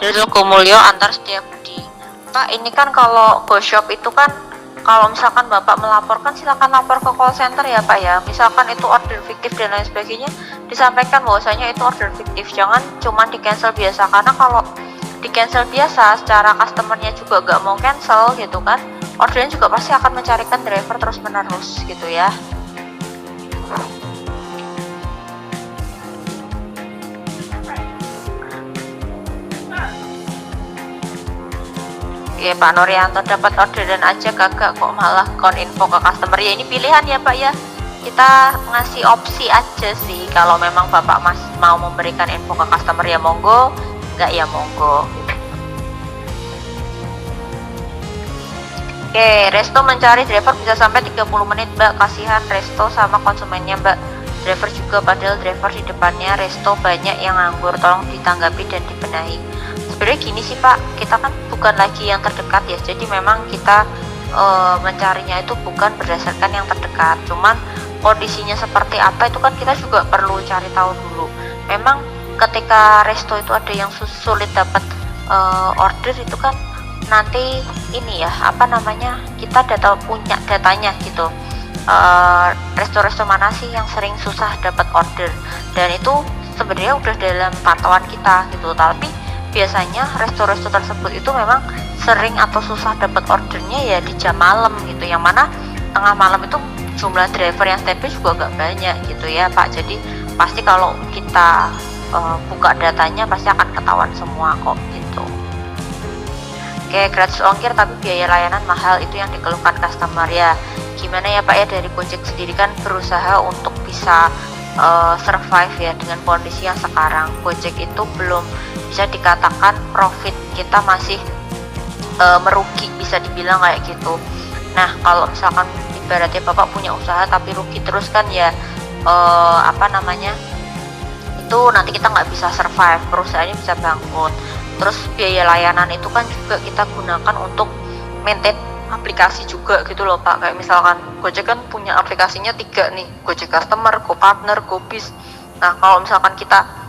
Dari Logomulyo antar Setiabudi. Pak, ini kan kalau GoShop itu kan kalau misalkan Bapak melaporkan silakan lapor ke call center ya Pak ya. Misalkan itu order fiktif dan lain sebagainya, disampaikan bahwasanya itu order fiktif, jangan cuma di cancel biasa, karena kalau di cancel biasa secara customernya juga gak mau cancel gitu kan, ordernya juga pasti akan mencarikan driver terus menerus gitu ya. Ya Pak Norianto, dapat orderan aja kagak kok malah kon info ke customer. Ya ini pilihan ya Pak ya, kita ngasih opsi aja sih. Kalau memang Bapak Mas mau memberikan info ke customer ya monggo, enggak ya monggo. Oke, Resto mencari driver bisa sampai 30 menit Mbak, kasihan Resto sama konsumennya Mbak. Driver juga, padahal driver di depannya Resto banyak yang nganggur, tolong ditanggapi dan dibenahi. Sebenarnya gini sih Pak, kita kan bukan lagi yang terdekat ya, jadi memang kita mencarinya itu bukan berdasarkan yang terdekat, cuman kondisinya seperti apa itu kan kita juga perlu cari tahu dulu. Memang ketika Resto itu ada yang sulit dapat order itu kan nanti ini ya apa namanya, kita punya datanya gitu, resto-resto mana sih yang sering susah dapat order, dan itu sebenarnya udah dalam pantauan kita gitu. Tapi biasanya resto-resto tersebut itu memang sering atau susah dapat ordernya ya di jam malam gitu, yang mana tengah malam itu jumlah driver yang standby juga gak banyak gitu ya Pak. Jadi pasti kalau kita buka datanya pasti akan ketahuan semua kok gitu. Oke, gratis ongkir tapi biaya layanan mahal, itu yang dikeluhkan customer ya. Gimana ya Pak ya, dari Gojek sendiri kan berusaha untuk bisa survive ya dengan kondisi yang sekarang. Gojek itu belum bisa dikatakan profit, kita masih merugi bisa dibilang kayak gitu. Nah kalau misalkan ibaratnya Bapak punya usaha tapi rugi terus kan ya apa namanya, itu nanti kita nggak bisa survive, perusahaannya bisa bangkrut. Terus biaya layanan itu kan juga kita gunakan untuk maintain aplikasi juga gitu loh Pak. Kayak misalkan Gojek kan punya aplikasinya 3 nih, Gojek Customer, Go Partner, Go Biz. Nah kalau misalkan kita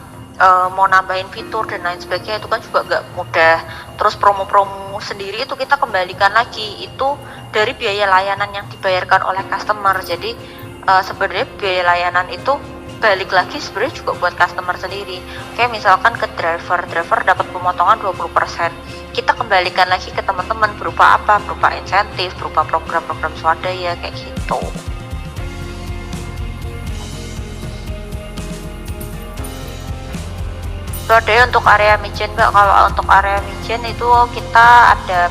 mau nambahin fitur dan lain sebagainya itu kan juga nggak mudah. Terus promo-promo sendiri itu kita kembalikan lagi itu dari biaya layanan yang dibayarkan oleh customer. Jadi sebenarnya biaya layanan itu balik lagi sebenarnya juga buat customer sendiri. Kayak misalkan ke driver dapat pemotongan 20%, kita kembalikan lagi ke teman-teman berupa apa? Berupa insentif, berupa program-program swadaya kayak gitu. Swadaya untuk area Mijen Mbak, kalau untuk area Mijen itu kita ada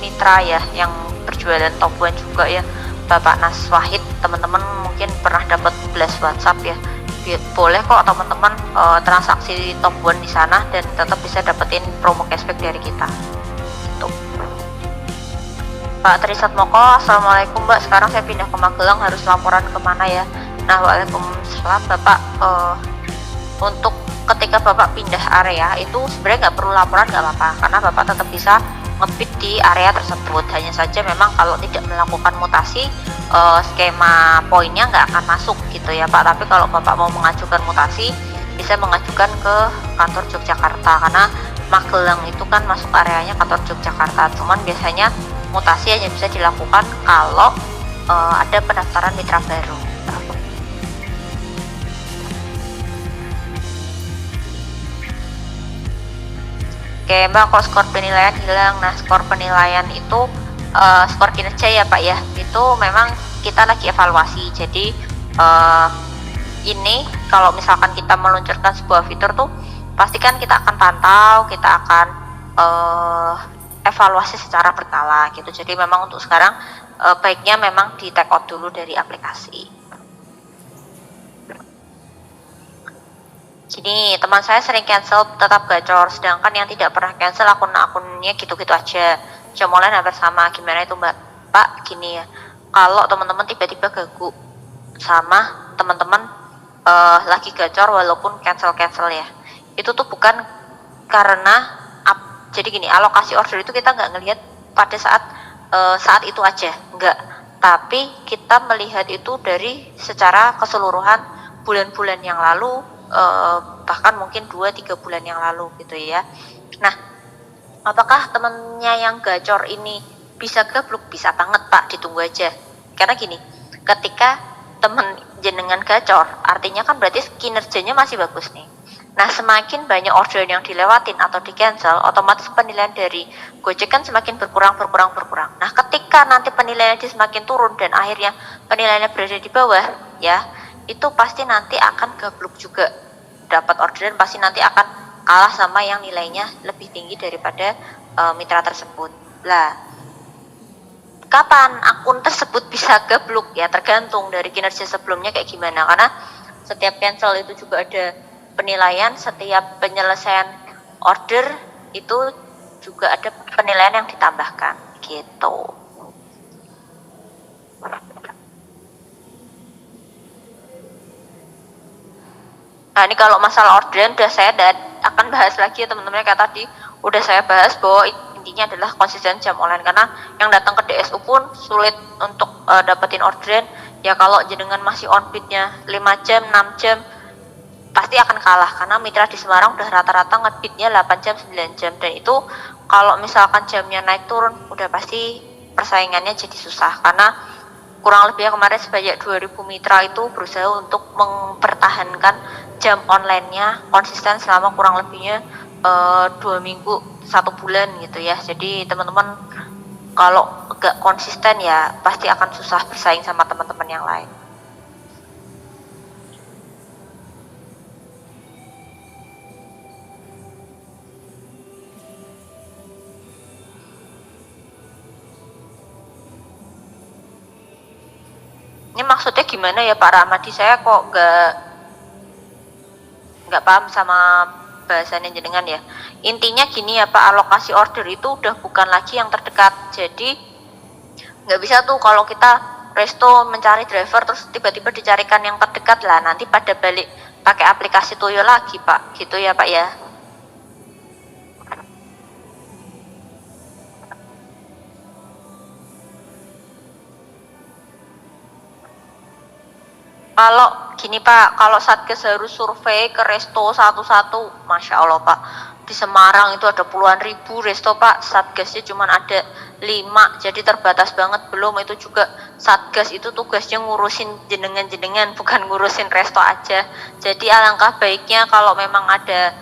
mitra ya yang berjualan top one juga ya, Bapak Nas Wahid. Teman-teman mungkin pernah dapat blast WhatsApp ya, boleh kok teman-teman transaksi top one di sana dan tetap bisa dapetin promo cashback dari kita gitu. Pak Trisat Moko, Assalamualaikum Mbak, sekarang saya pindah ke Magelang, harus laporan kemana ya? Nah Waalaikumsalam Bapak, untuk ketika Bapak pindah area itu sebenarnya nggak perlu laporan, nggak apa-apa, karena Bapak tetap bisa ngebit di area tersebut. Hanya saja memang kalau tidak melakukan mutasi skema poinnya nggak akan masuk gitu ya Pak. Tapi kalau Bapak mau mengajukan mutasi bisa mengajukan ke kantor Yogyakarta, karena Magelang itu kan masuk areanya kantor Yogyakarta. Cuman biasanya mutasi hanya bisa dilakukan kalau ada pendaftaran mitra baru. Oke Mbak, kok skor penilaian hilang. Nah skor penilaian itu skor kinerja ya Pak ya, itu memang kita lagi evaluasi. Jadi ini kalau misalkan kita meluncurkan sebuah fitur tuh pastikan kita akan pantau, kita akan evaluasi secara berkala gitu. Jadi memang untuk sekarang baiknya memang di take out dulu dari aplikasi. Gini, teman saya sering cancel tetap gacor, sedangkan yang tidak pernah cancel akun-akunnya gitu-gitu aja. Jam online hampir sama, gimana itu Mbak? Pak, gini ya, kalau teman-teman tiba-tiba ganggu sama teman-teman lagi gacor walaupun cancel ya, itu tuh bukan karena jadi gini, alokasi order itu kita nggak ngelihat pada saat itu aja, nggak. Tapi kita melihat itu dari secara keseluruhan bulan-bulan yang lalu, bahkan mungkin 2-3 bulan yang lalu gitu ya. Nah Apakah temennya yang gacor ini bisa geblok? Bisa banget Pak, ditunggu aja. Karena gini, ketika temen jenengan gacor, artinya kan berarti kinerjanya masih bagus nih. Nah, semakin banyak orderan yang dilewatin atau di cancel, otomatis penilaian dari Gojek kan semakin berkurang. Nah, ketika nanti penilaiannya semakin turun dan akhirnya penilaiannya berada di bawah, ya, itu pasti nanti akan geblok juga. Dapat orderan pasti nanti akan kalah sama yang nilainya lebih tinggi daripada mitra tersebut. Lah, kapan akun tersebut bisa geblok? Ya tergantung dari kinerja sebelumnya kayak gimana, karena setiap cancel itu juga ada penilaian, setiap penyelesaian order itu juga ada penilaian yang ditambahkan gitu. Nah, ini kalau masalah orderan udah saya akan bahas lagi ya teman-teman, kayak tadi udah saya bahas bahwa intinya adalah konsisten jam online, karena yang datang ke DSU pun sulit untuk dapetin orderan. Ya kalau jenengan masih on bidnya 5 jam, 6 jam pasti akan kalah, karena mitra di Semarang udah rata-rata ngebitnya 8 jam, 9 jam, dan itu kalau misalkan jamnya naik turun udah pasti persaingannya jadi susah, karena kurang lebih kemarin sebanyak 2000 mitra itu berusaha untuk mempertahankan jam online-nya konsisten selama kurang lebihnya 2 minggu, 1 bulan gitu ya. Jadi teman-teman kalau gak konsisten ya pasti akan susah bersaing sama teman-teman yang lain. Ini maksudnya gimana ya Pak Ramadi? Saya kok nggak paham sama bahasannya jenengan ya. Intinya gini ya Pak, alokasi order itu udah bukan lagi yang terdekat. Jadi nggak bisa tuh kalau kita resto mencari driver terus tiba-tiba dicarikan yang terdekat, lah nanti pada balik pakai aplikasi Toyo lagi Pak. Gitu ya Pak ya. Kalau gini Pak, kalau Satgas harus survei ke resto satu-satu, Masya Allah Pak, di Semarang itu ada puluhan ribu resto Pak, Satgasnya cuma ada 5, jadi terbatas banget. Belum itu juga Satgas itu tugasnya ngurusin jenengan-jenengan, bukan ngurusin resto aja. Jadi alangkah baiknya kalau memang ada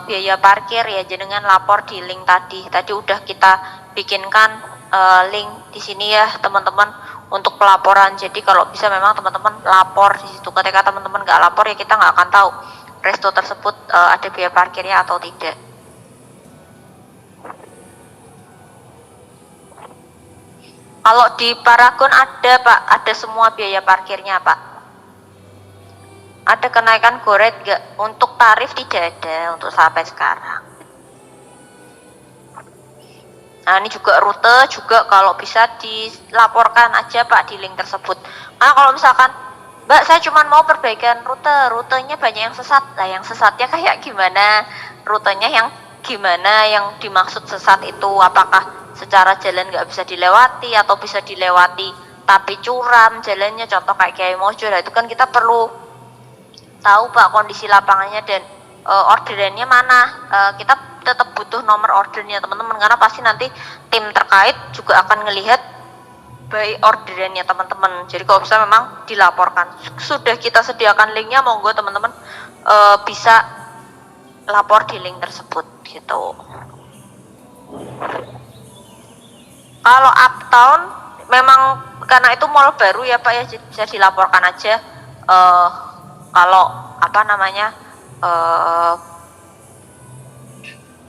biaya parkir ya jenengan lapor di link tadi. Tadi udah kita bikinkan link di sini ya teman-teman untuk pelaporan. Jadi kalau bisa memang teman-teman lapor di situ. Ketika teman-teman nggak lapor ya kita nggak akan tahu resto tersebut ada biaya parkirnya atau tidak. Kalau di Paragon ada Pak, ada semua biaya parkirnya Pak. Ada kenaikan goret nggak? Untuk tarif tidak ada untuk sampai sekarang. Nah ini juga rute juga kalau bisa dilaporkan aja Pak di link tersebut. Nah kalau misalkan Mbak saya cuma mau perbaikan rutenya banyak yang sesat. Lah yang sesatnya kayak gimana? Rutenya yang gimana yang dimaksud sesat itu? Apakah secara jalan nggak bisa dilewati atau bisa dilewati tapi curam jalannya? Contoh kayak Kiai Mojo, nah itu kan kita perlu tahu Pak kondisi lapangannya dan orderannya mana. Kita tetap butuh nomor ordernya teman-teman, karena pasti nanti tim terkait juga akan ngelihat baik orderannya teman-teman. Jadi kalau bisa memang dilaporkan. Sudah kita sediakan linknya, monggo teman-teman bisa lapor di link tersebut gitu. Kalau Uptown memang karena itu mall baru ya Pak ya, bisa dilaporkan aja kalau apa namanya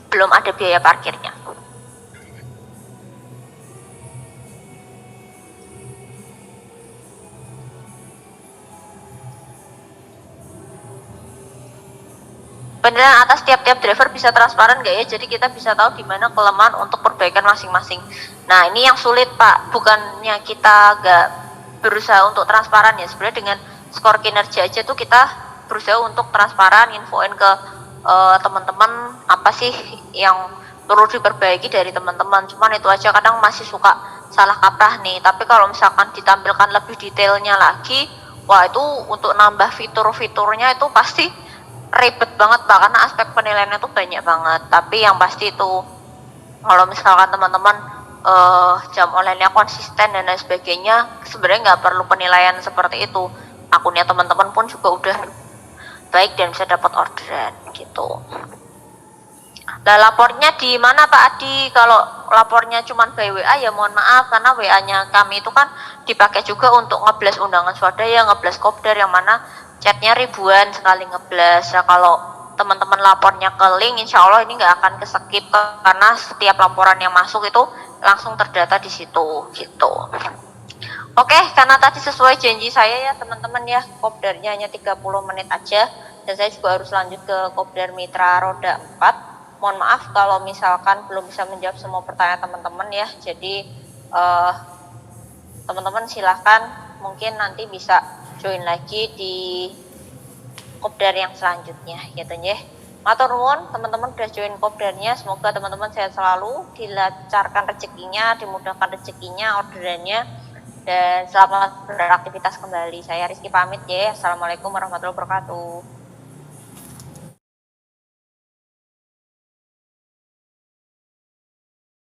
belum ada biaya parkirnya. Penilaian atas tiap-tiap driver bisa transparan nggak ya? Jadi kita bisa tahu di mana kelemahan untuk perbaikan masing-masing. Nah ini yang sulit Pak, bukannya kita nggak berusaha untuk transparan ya. Sebenarnya dengan skor kinerja aja tuh kita berusaha untuk transparan, infoin ke teman-teman apa sih yang perlu diperbaiki dari teman-teman. Cuman itu aja kadang masih suka salah kaprah nih. Tapi kalau misalkan ditampilkan lebih detailnya lagi, wah itu untuk nambah fitur-fiturnya itu pasti ribet banget Pak, karena aspek penilaiannya tuh banyak banget. Tapi yang pasti itu Kalau misalkan teman-teman jam online-nya konsisten dan lain sebagainya, sebenarnya nggak perlu penilaian seperti itu. Akunnya teman-teman pun juga udah baik dan bisa dapat orderan gitu. Nah, lapornya di mana Pak Adi? Kalau lapornya cuma by WA ya mohon maaf, karena WA-nya kami itu kan dipakai juga untuk ngeblas undangan swadaya, ngeblas kopdar, yang mana chatnya ribuan sekali ngeblas. Nah, kalau teman-teman lapornya ke link, insya Allah ini nggak akan ke-skip, karena setiap laporan yang masuk itu langsung terdata di situ gitu. Oke, karena tadi sesuai janji saya ya teman-teman ya, kopdarnya hanya 30 menit aja, dan saya juga harus lanjut ke kopdar mitra roda 4. Mohon maaf kalau misalkan belum bisa menjawab semua pertanyaan teman-teman ya, jadi teman-teman silahkan mungkin nanti bisa join lagi di kopdar yang selanjutnya gitu ya. Matur nuwun teman-teman udah join kopdarnya, semoga teman-teman sehat selalu, dilancarkan rezekinya, dimudahkan rezekinya, orderannya, dan selamat beraktivitas kembali. Saya Rizky pamit ya. Assalamualaikum warahmatullahi wabarakatuh.